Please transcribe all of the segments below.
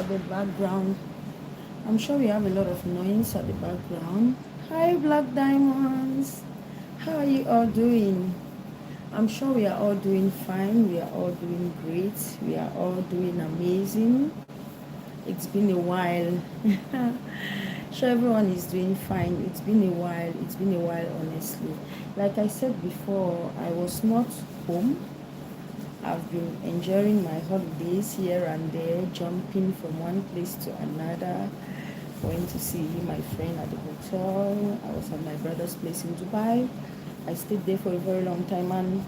the background. I'm sure we have a lot of noise at the background. Hi, Black Diamonds. How are you all doing? I'm sure we are all doing fine. We are all doing great. We are all doing amazing. It's been a while. Sure, everyone is doing fine. It's been a while. It's been a while, honestly. Like I said before, I was not home. I've been enjoying my holidays here and there, jumping from one place to another. Went to see my friend at the hotel. I was at my brother's place in Dubai. I stayed there for a very long time, and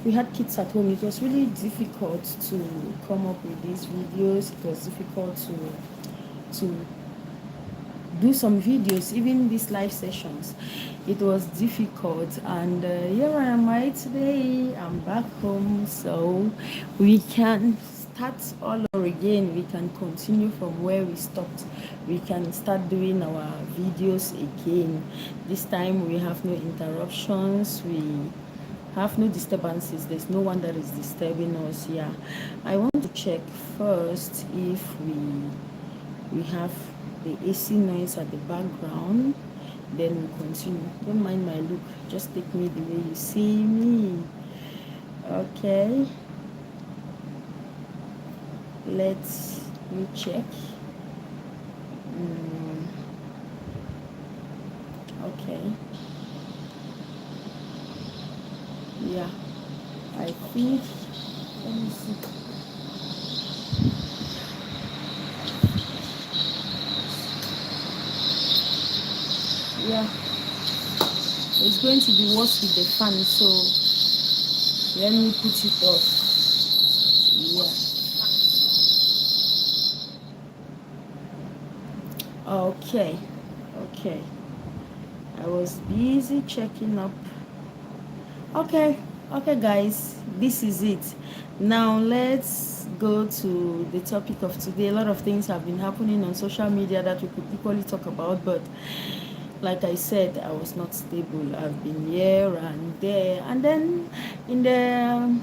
we had kids at home. It was really difficult to come up with these videos. It was difficult to do some videos, even these live sessions. It was difficult, and here I am right today. I'm back home, so we can start all over again. We can continue from where we stopped. We can start doing our videos again. This time we have no interruptions. We have no disturbances. There's no one that is disturbing us. Yeah, I want to check first if we have the AC noise at the background. Then we continue. Don't mind my look, just take me the way you see me. Okay, let me check. Okay, yeah, I think, let me see. Yeah, it's going to be worse with the fan, so let me put it off. Yeah, okay, I was busy checking up. Okay, guys, this is it. Now let's go to the topic of today. A lot of things have been happening on social media that we could equally talk about, but like I said, I was not stable. I've been here and there, and then in the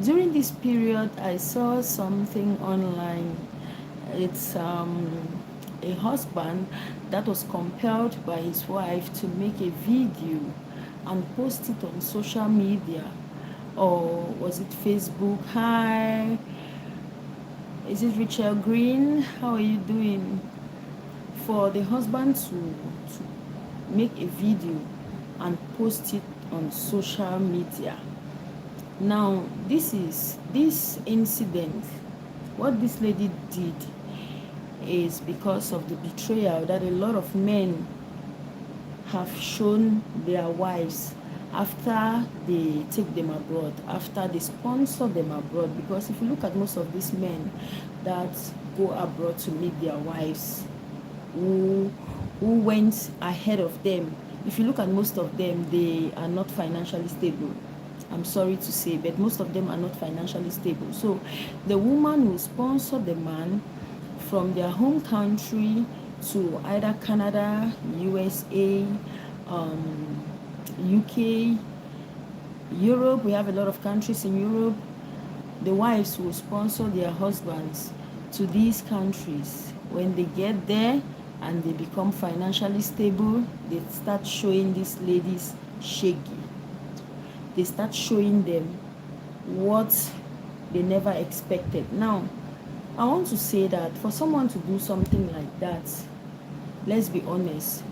during this period, I saw something online. It's a husband that was compelled by his wife to make a video and post it on social media, or was it Facebook? Hi, is it Rachel Green? How are you doing? For the husband to make a video and post it on social media. Now, this incident, what this lady did is because of the betrayal that a lot of men have shown their wives after they take them abroad, after they sponsor them abroad. Because if you look at most of these men that go abroad to meet their wives, who went ahead of them, if you look at most of them, they are not financially stable. I'm sorry to say, but most of them are not financially stable. So the woman will sponsor the man from their home country to either Canada, USA, UK, Europe. We have a lot of countries in Europe. The wives will sponsor their husbands to these countries. When they get there and they become financially stable, they start showing these ladies shaggy. They start showing them what they never expected. Now, I want to say that for someone to do something like that, let's be honest,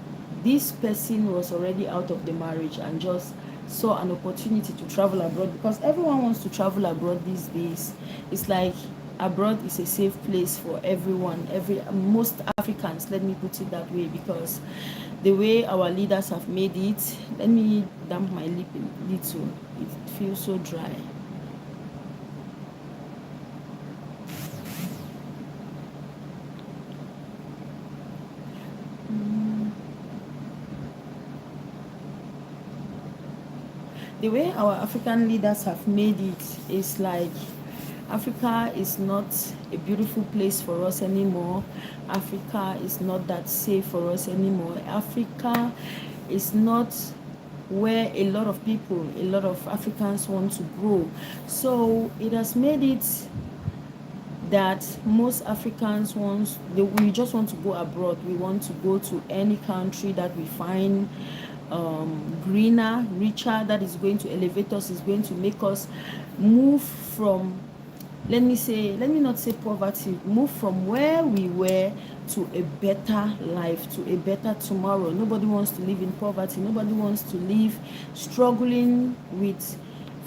this person was already out of the marriage and just saw an opportunity to travel abroad, because everyone wants to travel abroad these days. It's like abroad is a safe place for everyone, most Africans, let me put it that way, because the way our leaders have made it. Let me damp my lip a little, it feels so dry. The way our African leaders have made it is like Africa is not a beautiful place for us anymore. Africa is not that safe for us anymore. Africa is not where a lot of people, a lot of Africans want to grow. So it has made it that most Africans we just want to go abroad. We want to go to any country that we find greener, richer, that is going to elevate us, is going to make us move from, let me not say poverty, move from where we were to a better life, to a better tomorrow. Nobody wants to live in poverty. Nobody wants to live struggling with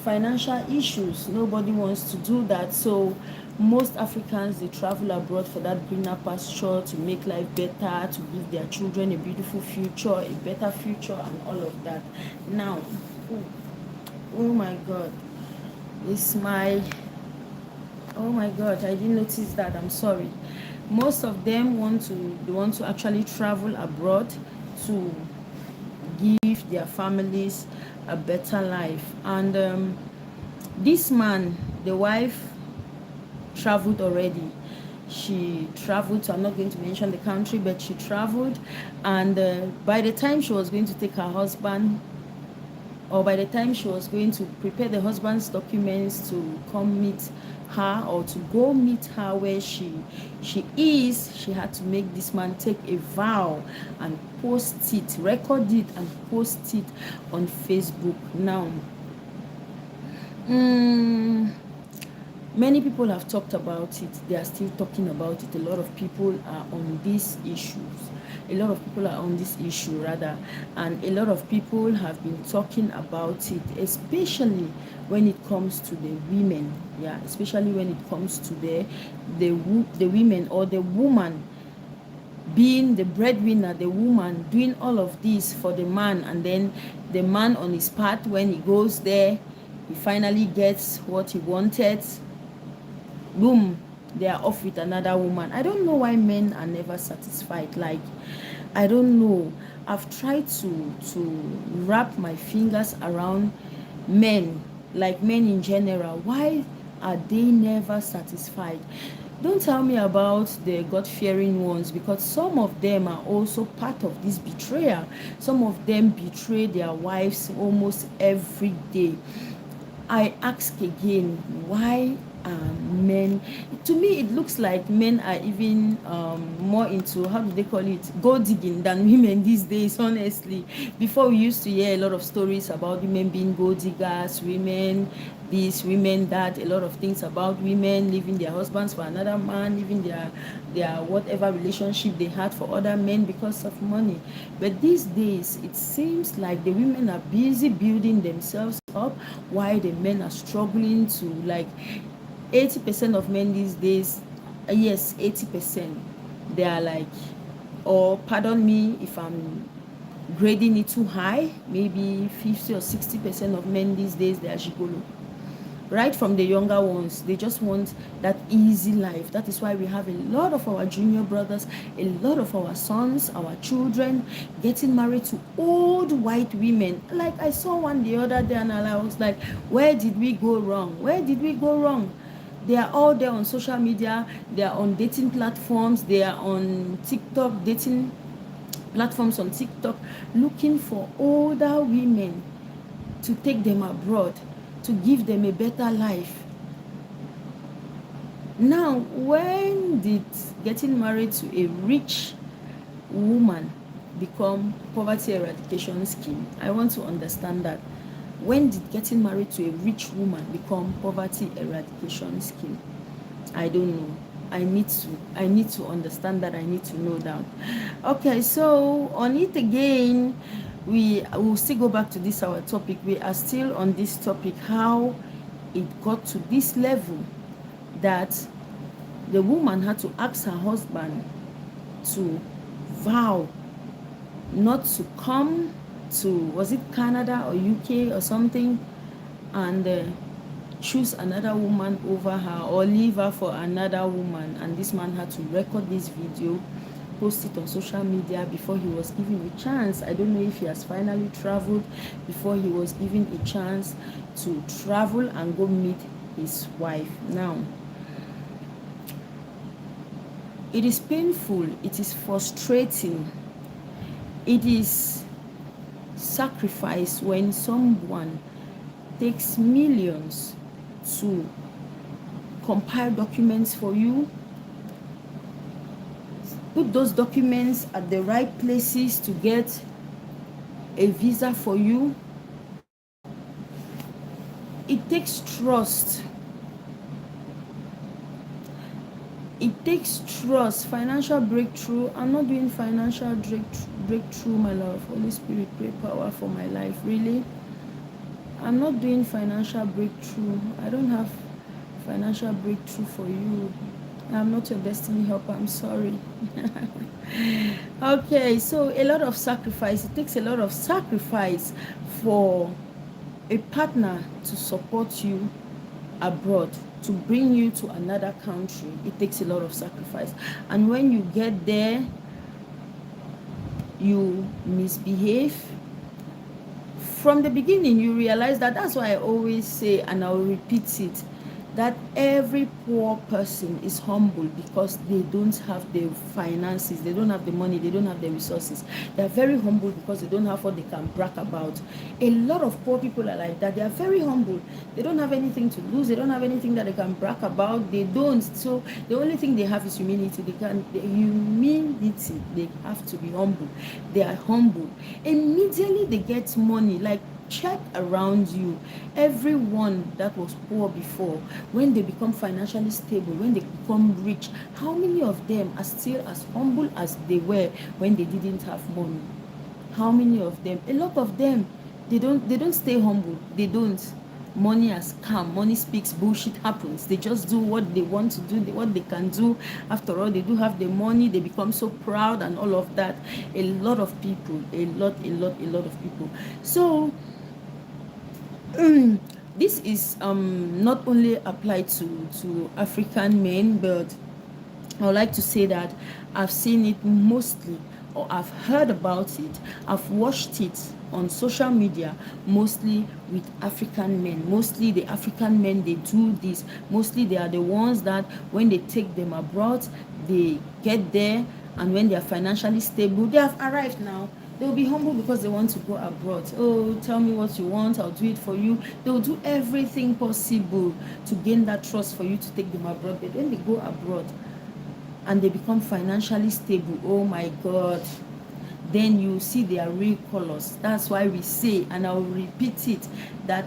financial issues. Nobody wants to do that. So most Africans, they travel abroad for that greener pasture, to make life better, to give their children a beautiful future, a better future, and all of that. Now, oh my God, it's my, oh my God, I didn't notice that. I'm sorry. Most of them want to actually travel abroad to give their families a better life. And this man, the wife, traveled already. She traveled to, I'm not going to mention the country, but she traveled. And by the time she was going to take her husband, or by the time she was going to prepare the husband's documents to come meet her, or to go meet her where she is, she had to make this man take a vow and post it, record it, and post it on Facebook. Now, many people have talked about it. They are still talking about it. A lot of people are on these issues. A lot of people are on this issue, rather. And a lot of people have been talking about it, especially when it comes to the women. Yeah, especially when it comes to the women, or the woman being the breadwinner, the woman doing all of this for the man, and then the man on his part, when he goes there, he finally gets what he wanted. Boom, they are off with another woman. I don't know why men are never satisfied. Like, I don't know. I've tried to wrap my fingers around men, like men in general. Why are they never satisfied? Don't tell me about the God-fearing ones, because some of them are also part of this betrayal. Some of them betray their wives almost every day. I ask again, why are men, to me it looks like men are even more into, how do they call it, gold digging, than women these days, honestly. Before, we used to hear a lot of stories about women being gold diggers, women this, women that, a lot of things about women leaving their husbands for another man, leaving their whatever relationship they had for other men because of money. But these days, it seems like the women are busy building themselves up, while the men are struggling to, like, 80% of men these days, yes, 80%, they are like, or pardon me if I'm grading it too high, maybe 50 or 60% of men these days, they are gigolo. Right from the younger ones, they just want that easy life. That is why we have a lot of our junior brothers, a lot of our sons, our children getting married to old white women. Like, I saw one the other day, and I was like, where did we go wrong? Where did we go wrong? They are all there on social media. They are on dating platforms. They are on TikTok, dating platforms on TikTok, looking for older women to take them abroad, to give them a better life. Now, when did getting married to a rich woman become poverty eradication scheme? I want to understand that. When did getting married to a rich woman become poverty eradication scheme? I don't know. I need to understand that. I need to know that. Okay, so on it again, we will still go back to this, our topic. We are still on this topic, how it got to this level that the woman had to ask her husband to vow not to come to, was it Canada or UK or something, and choose another woman over her, or leave her for another woman. And this man had to record this video, post it on social media before he was given a chance. I don't know if he has finally traveled, before he was given a chance to travel and go meet his wife. Now, it is painful, it is frustrating, it is sacrifice when someone takes millions to compile documents for you, put those documents at the right places to get a visa for you. It takes trust. It takes trust. Financial breakthrough. I'm not doing financial breakthrough, my love. Holy Spirit, pray power for my life. Really? I'm not doing financial breakthrough. I don't have financial breakthrough for you. I'm not your destiny helper. I'm sorry. Okay, so a lot of sacrifice. It takes a lot of sacrifice for a partner to support you abroad, to bring you to another country. It takes a lot of sacrifice. And when you get there, you misbehave. From the beginning, you realize that. That's why I always say, and I'll repeat it, that every poor person is humble because they don't have the finances, they don't have the money, they don't have the resources. They're very humble because they don't have what they can brag about. A lot of poor people are like that. They are very humble. They don't have anything to lose. They don't have anything that they can brag about. They don't. So the only thing they have is humility. Humility. They have to be humble. They are humble. Immediately they get money, like, check around you. Everyone that was poor before, when they become financially stable, when they become rich, how many of them are still as humble as they were when they didn't have money? How many of them? A lot of them, they don't stay humble. They don't. Money has come. Money speaks. Bullshit happens. They just do what they want to do, what they can do. After all, they do have the money. They become so proud and all of that. A lot of people, a lot of people. So this is not only applied to African men, but I would like to say that I've seen it mostly, or I've heard about it, I've watched it on social media, mostly with African men. Mostly the African men, they do this. Mostly they are the ones that when they take them abroad, they get there, and when they are financially stable, they have arrived now. They'll be humble because they want to go abroad. Oh, tell me what you want, I'll do it for you. They'll do everything possible to gain that trust for you to take them abroad. But when they go abroad and they become financially stable, oh my God, then you see their real colors. That's why we say, and I'll repeat it, that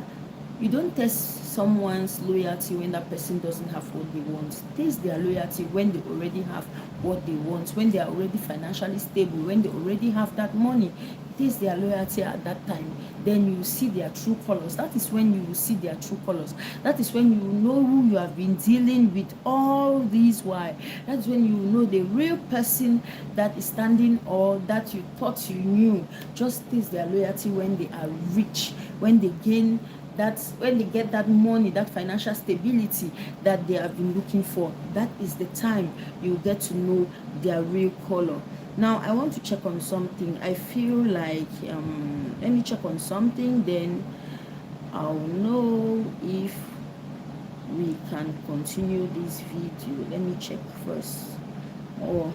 you don't test someone's loyalty when that person doesn't have what they want. Test their loyalty when they already have what they want, when they are already financially stable, when they already have that money. Test their loyalty at that time. Then you see their true colors. That is when you will see their true colors. That is when you know who you have been dealing with all these while. That's when you know the real person that is standing, or that you thought you knew. Just test their loyalty when they are rich, when they gain that, when they get that money, that financial stability that they have been looking for. That is the time you get to know their real color. Now I want to check on something. I feel like let me check on something, then I'll know if we can continue this video. Let me check first. Oh,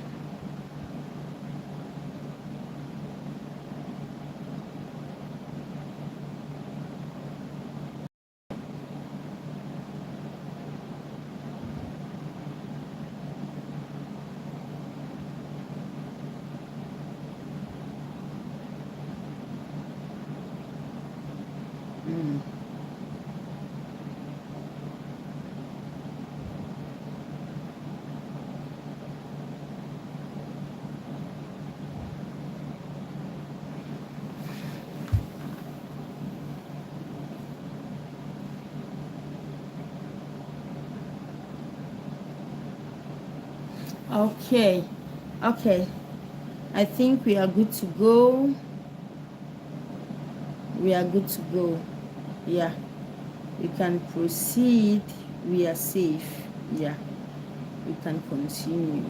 okay, okay. I think we are good to go. We are good to go. Yeah, we can proceed. We are safe. Yeah, we can continue.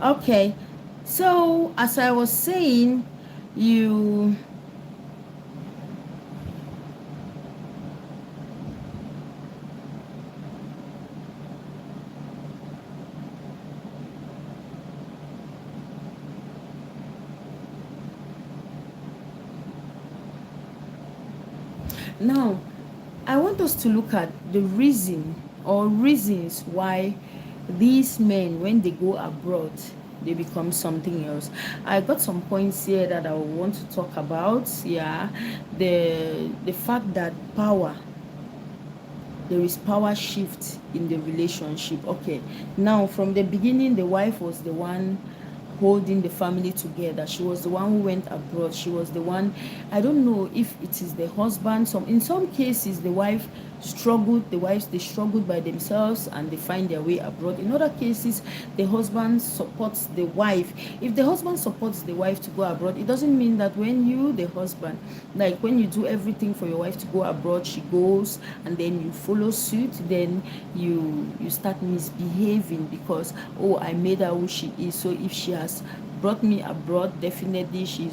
Okay, so as I was saying, you now I want us to look at the reason or reasons why these men, when they go abroad, they become something else. I got some points here that I want to talk about. Yeah, the fact that power, there is power shift in the relationship. Okay, now from the beginning, the wife was the one holding the family together. She was the one who went abroad. She was the one. I don't know if it is the husband. In some cases, the wife struggled. The wives, they struggled by themselves and they find their way abroad. In other cases, the husband supports the wife. If the husband supports the wife to go abroad, it doesn't mean that when you, the husband, like when you do everything for your wife to go abroad, she goes and then you follow suit, then you start misbehaving because, oh, I made her who she is. So if she has brought me abroad, definitely she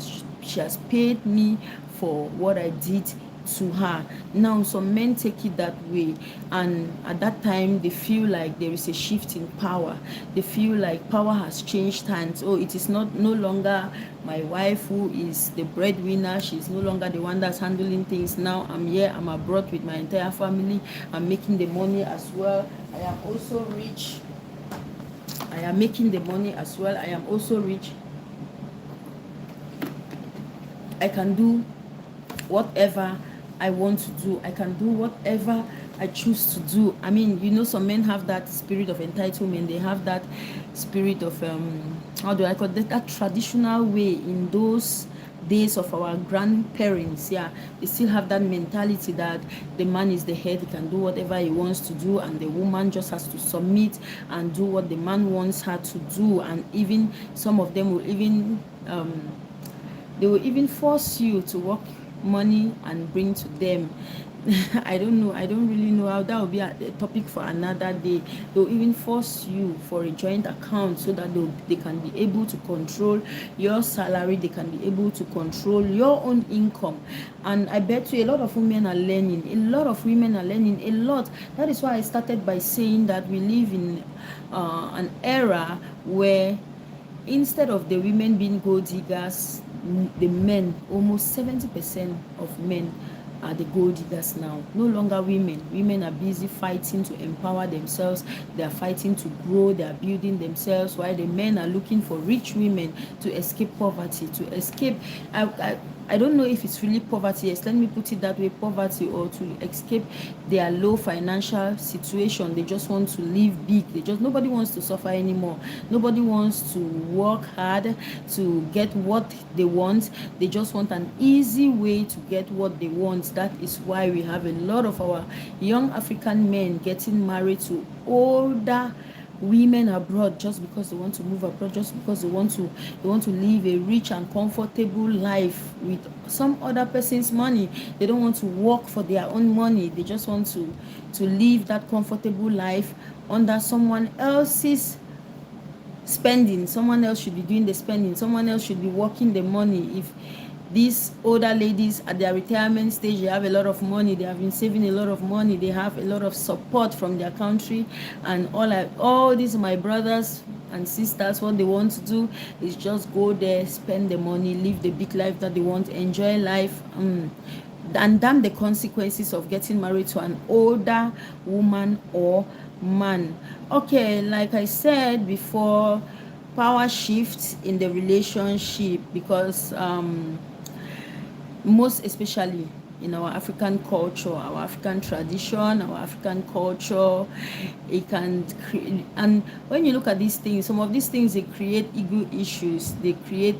has paid me for what I did to her. Now some men take it that way, and at that time they feel like there is a shift in power. They feel like power has changed hands. Oh, it is not no longer my wife who is the breadwinner. She's no longer the one that's handling things. Now I'm here, I'm abroad with my entire family. I'm making the money as well. I am also rich. I am making the money as well. I am also rich. I can do whatever I want to do. I can do whatever I choose to do. I mean, some men have that spirit of entitlement. They have that spirit of how do I call it? That traditional way in those days of our grandparents. Yeah, they still have that mentality that the man is the head, he can do whatever he wants to do, and the woman just has to submit and do what the man wants her to do. And even some of them will even they will even force you to work money and bring to them. I don't know. I don't really know how that will be a topic for another day. They'll even force you for a joint account so that they can be able to control your salary. They can be able to control your own income. And I bet you a lot of women are learning. A lot of women are learning a lot. That is why I started by saying that we live in an era where instead of the women being gold diggers, the men, almost 70% of men are the gold diggers now. No longer women. Women are busy fighting to empower themselves. They are fighting to grow. They are building themselves, while the men are looking for rich women to escape poverty, to escape. I don't know if it's really poverty. Yes, let me put it that way, poverty, or to escape their low financial situation. They just want to live big. Nobody wants to suffer anymore. Nobody wants to work hard to get what they want. They just want an easy way to get what they want. That is why we have a lot of our young African men getting married to older women abroad, just because they want to move abroad, just because they want to live a rich and comfortable life with some other person's money. They don't want to work for their own money. They just want to live that comfortable life under someone else's spending. Someone else should be doing the spending. Someone else should be working the money. If these older ladies at their retirement stage, they have a lot of money, they have been saving a lot of money, they have a lot of support from their country, and all these my brothers and sisters, what they want to do is just go there, spend the money, live the big life that they want, enjoy life, and damn the consequences of getting married to an older woman or man. Okay, like I said before, power shifts in the relationship because most especially in our African culture, our African tradition, our African culture, it can create. And when you look at these things, some of these things, they create ego issues. They create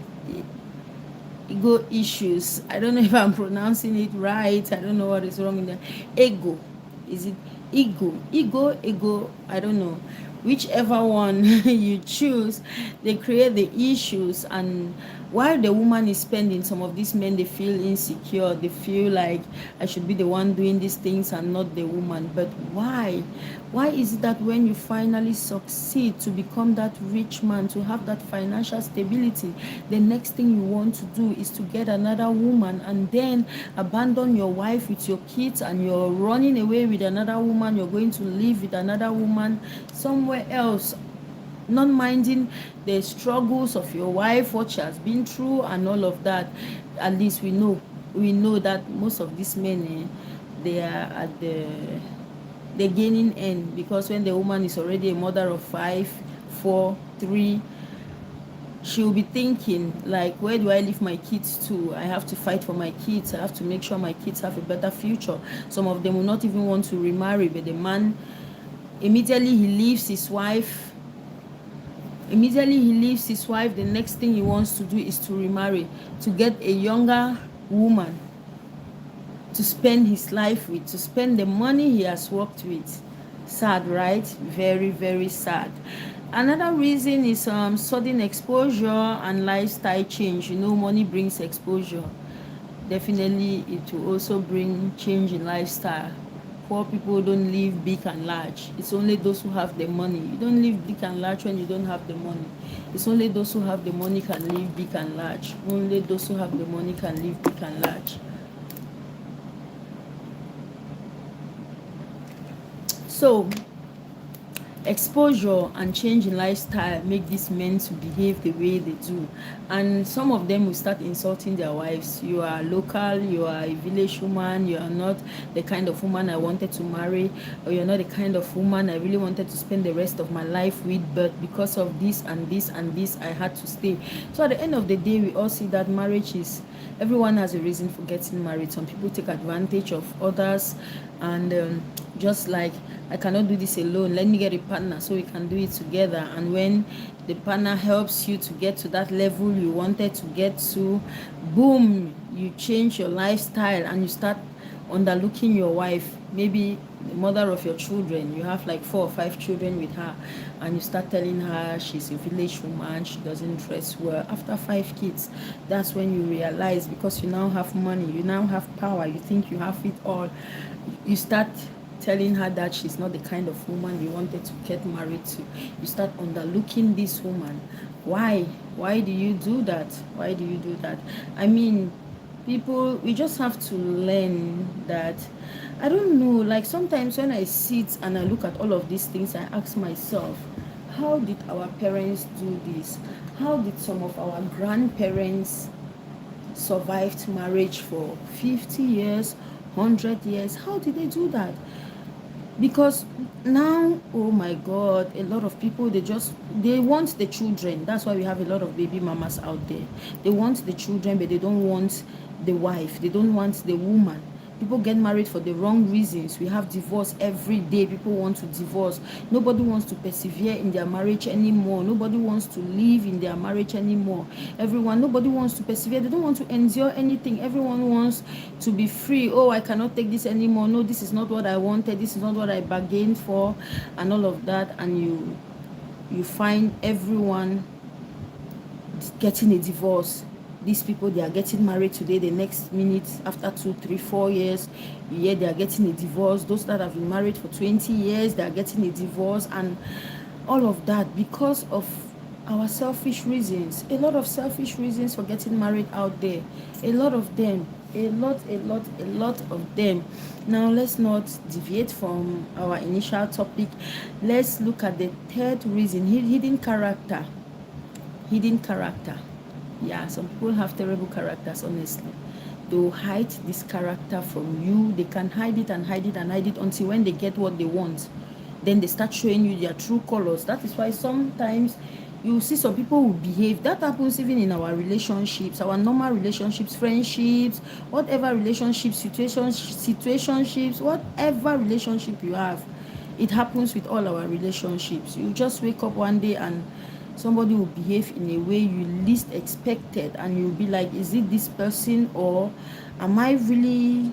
ego issues. I don't know if I'm pronouncing it right. I don't know what is wrong in there. Ego. Is it ego? Ego. I don't know. Whichever one you choose, they create the issues. And while the woman is spending, some of these men, they feel insecure. They feel like I should be the one doing these things and not the woman. But why? Why is it that when you finally succeed to become that rich man, to have that financial stability, the next thing you want to do is to get another woman and then abandon your wife with your kids, and you're running away with another woman, you're going to live with another woman somewhere else, not minding the struggles of your wife, what she has been through and all of that. At least we know that most of these men, they are at the gaining end, because when the woman is already a mother of 5, 4, 3, she'll be thinking like, where do I leave my kids to? I have to fight for my kids. I have to make sure my kids have a better future. Some of them will not even want to remarry, but the man, immediately he leaves his wife, the next thing he wants to do is to remarry, to get a younger woman to spend his life with, to spend the money he has worked with. Sad, right? Very, very sad. Another reason is sudden exposure and lifestyle change. Money brings exposure. Definitely it will also bring change in lifestyle. Poor people don't live big and large. It's only those who have the money. You don't live big and large when you don't have the money. It's only those who have the money can live big and large. Only those who have the money can live big and large. So exposure and change in lifestyle make these men to behave the way they do, and some of them will start insulting their wives. You are local, you are a village woman, you are not the kind of woman I wanted to marry, or you're not the kind of woman I really wanted to spend the rest of my life with, but because of this and this and this, I had to stay. So at the end of the day, we all see that marriage is, everyone has a reason for getting married. Some people take advantage of others, and just like, I cannot do this alone, let me get a partner so we can do it together. And when the partner helps you to get to that level you wanted to get to, boom, you change your lifestyle and you start underlooking your wife, maybe the mother of your children. You have like 4 or 5 children with her, and you start telling her she's a village woman, she doesn't dress well. After 5 kids, that's when you realize, because you now have money, you now have power, you think you have it all, you start telling her that she's not the kind of woman you wanted to get married to. You start underlooking this woman. Why do you do that? Why do you do that? I mean, people, we just have to learn that. I don't know, like sometimes when I sit and I look at all of these things, I ask myself, how did our parents do this? How did some of our grandparents survive marriage for 50 years, 100 years? How did they do that? Because now, oh my God, a lot of people, they want the children. That's why we have a lot of baby mamas out there. They want the children, but they don't want the wife, they don't want the woman. People get married for the wrong reasons. We have divorce every day. People want to divorce. Nobody wants to persevere in their marriage anymore. Nobody wants to live in their marriage anymore. Nobody wants to persevere. They don't want to endure anything. Everyone wants to be free. Oh, I cannot take this anymore. No, this is not what I wanted. This is not what I bargained for, and all of that. And you find everyone getting a divorce. These people, they are getting married today, the next minute, after 2, 3, 4 years, yeah, they are getting a divorce. Those that have been married for 20 years, they are getting a divorce, and all of that because of our selfish reasons. A lot of selfish reasons for getting married out there. A lot of them. A lot of them. Now let's not deviate from our initial topic. Let's look at the third reason: hidden character. Yeah, some people have terrible characters, honestly. They'll hide this character from you. They can hide it and hide it and hide it until when they get what they want, then they start showing you their true colors. That is why sometimes you see some people who behave. That happens even in our relationships, our normal relationships, friendships, whatever relationships, situationships, whatever relationship you have. It happens with all our relationships. You just wake up one day and somebody will behave in a way you least expected, and you'll be like, is it this person, or am I really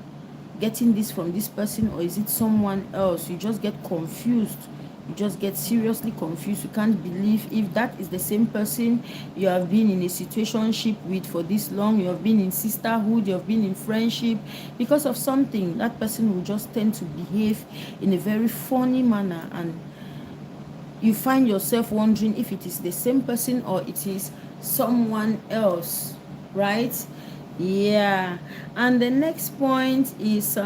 getting this from this person, or is it someone else? You just get confused. You just get seriously confused. You can't believe if that is the same person you have been in a situationship with for this long. You have been in sisterhood, you have been in friendship. Because of something, that person will just tend to behave in a very funny manner, and you find yourself wondering if it is the same person or it is someone else, right? Yeah. And the next point is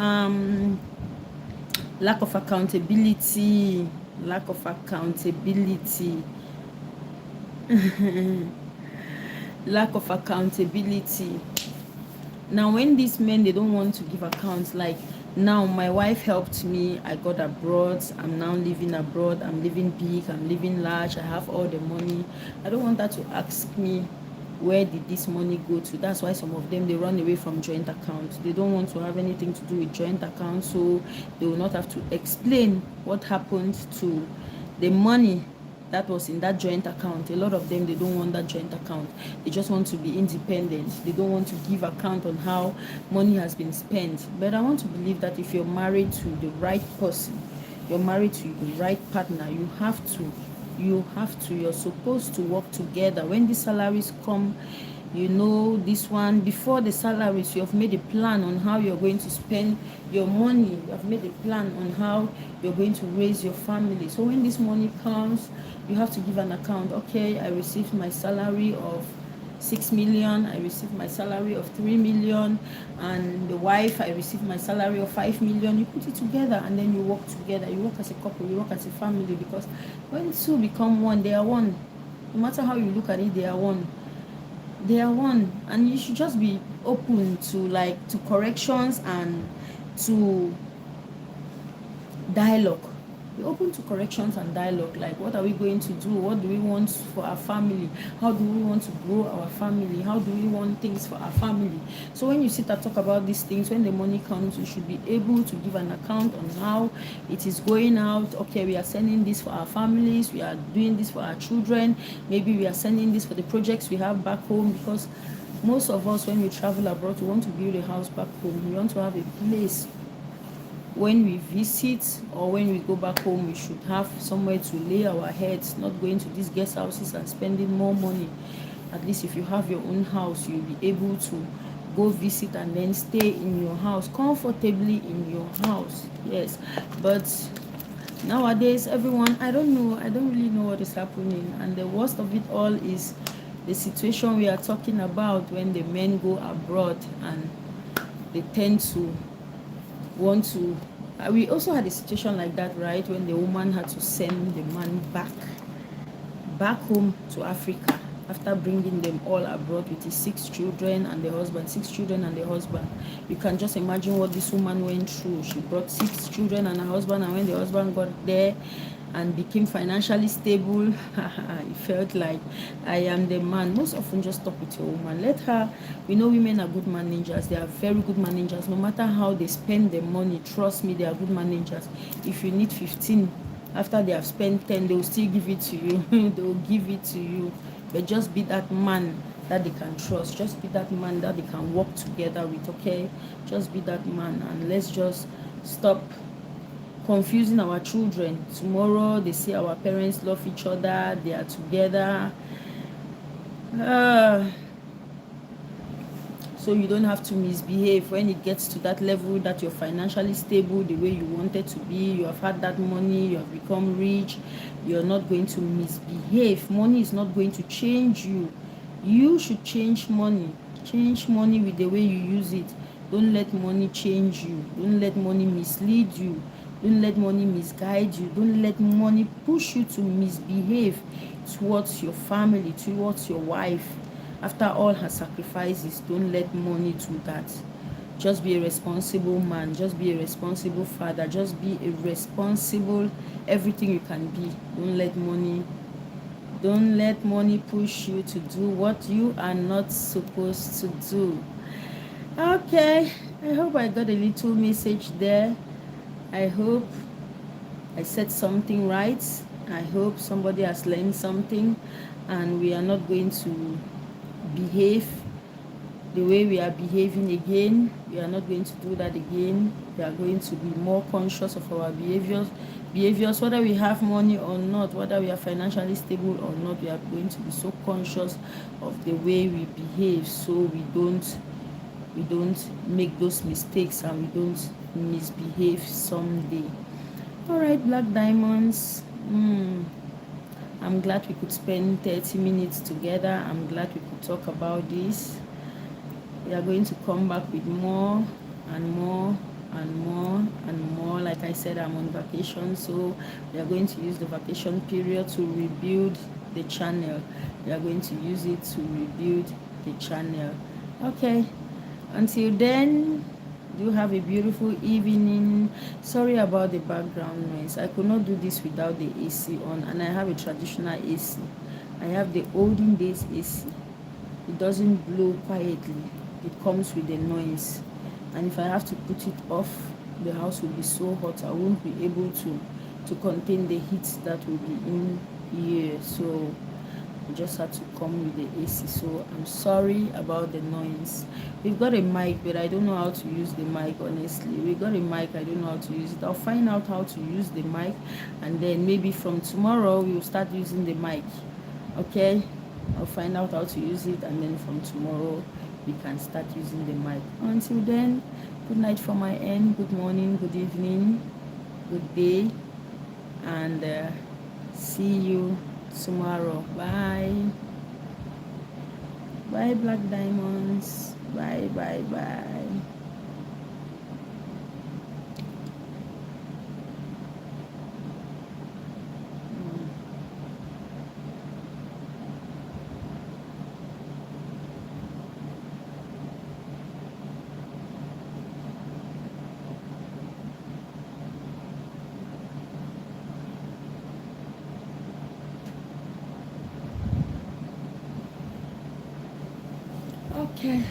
lack of accountability. Lack of accountability. Lack of accountability. Now when these men, they don't want to give accounts, like Now my wife helped me. I got abroad. I'm now living abroad. I'm living big. I'm living large. I have all the money. I don't want her to ask me, where did this money go to? That's why some of them, they run away from joint accounts. They don't want to have anything to do with joint accounts, so they will not have to explain what happened to the money that was in that joint account. A lot of them, they don't want that joint account. They just want to be independent. They don't want to give account on how money has been spent. But I want to believe that if you're married to the right person, you're married to the right partner, you're supposed to work together. When the salaries come, this one, before the salaries, you have made a plan on how you're going to spend your money. You have made a plan on how you're going to raise your family. So when this money comes, you have to give an account. Okay, I received my salary of 6 million, I received my salary of 3 million, and the wife, I received my salary of 5 million. You put it together and then you work together. You work as a couple, you work as a family, because when two become one, they are one. No matter how you look at it, they are one. And you should just be open to corrections and to dialogue. Be open to corrections and dialogue. Like, what are we going to do? What do we want for our family? How do we want to grow our family? How do we want things for our family? So when you sit and talk about these things, when the money comes, you should be able to give an account on how it is going out. Okay, we are sending this for our families, we are doing this for our children, maybe we are sending this for the projects we have back home, because most of us, when we travel abroad, we want to build a house back home. We want to have a place when we visit, or when we go back home, we should have somewhere to lay our heads, not going to these guest houses and spending more money. At least if you have your own house, you'll be able to go visit and then stay in your house, comfortably in your house. Yes, but nowadays, everyone, I don't really know what is happening. And the worst of it all is the situation we are talking about, when the men go abroad and they tend to want to we also had a situation like that, right, when the woman had to send the man back home to Africa after bringing them all abroad with his 6 children and the husband. You can just imagine what this woman went through. She brought 6 children and a husband, and when the husband got there and became financially stable, it felt like, I am the man. Most often, just talk with your woman. Let her. We know women are good managers. They are very good managers. No matter how they spend their money, trust me, they are good managers. If you need 15, after they have spent 10, they will still give it to you. They will give it to you. But just be that man that they can trust. Just be that man that they can work together with, okay? Just be that man, and let's just stop confusing our children. Tomorrow they see our parents love each other, they are together. So you don't have to misbehave when it gets to that level that you're financially stable the way you wanted to be. You have had that money, you have become rich. You're not going to misbehave. Money is not going to change you. You should change money. Change money with the way you use it. Don't let money change you. Don't let money mislead you. Don't let money misguide you. Don't let money push you to misbehave towards your family, towards your wife. After all her sacrifices, don't let money do that. Just be a responsible man. Just be a responsible father. Just be a responsible everything you can be. Don't let money push you to do what you are not supposed to do. Okay, I hope I got a little message there. I hope I said something right. I hope somebody has learned something, and we are not going to behave the way we are behaving again. We are not going to do that again. We are going to be more conscious of our behaviors, whether we have money or not, whether we are financially stable or not. We are going to be so conscious of the way we behave, so we don't make those mistakes and we don't misbehave someday. All right, Black Diamonds, I'm glad we could spend 30 minutes together. I'm glad we could talk about this. We are going to come back with more and more and more and more. Like I said, I'm on vacation, so we are going to use the vacation period to rebuild the channel. We are going to use it to rebuild the channel. Okay, until then, Do you have a beautiful evening? Sorry about the background noise. I could not do this without the AC on, and I have a traditional AC. I have the olden days AC. It doesn't blow quietly. It comes with a noise. And if I have to put it off, the house will be so hot I won't be able to contain the heat that will be in here. So I just had to come with the AC. So I'm sorry about the noise. We've got a mic, but I don't know how to use the mic, honestly. We got a mic, I don't know how to use it. I'll find out how to use the mic, and then maybe from tomorrow we'll start using the mic. Okay? I'll find out how to use it, and then from tomorrow we can start using the mic. Until then, good night from my end, good morning, good evening, good day, and see you tomorrow. Bye. Bye, Black Diamonds. Bye, bye, bye. Okay.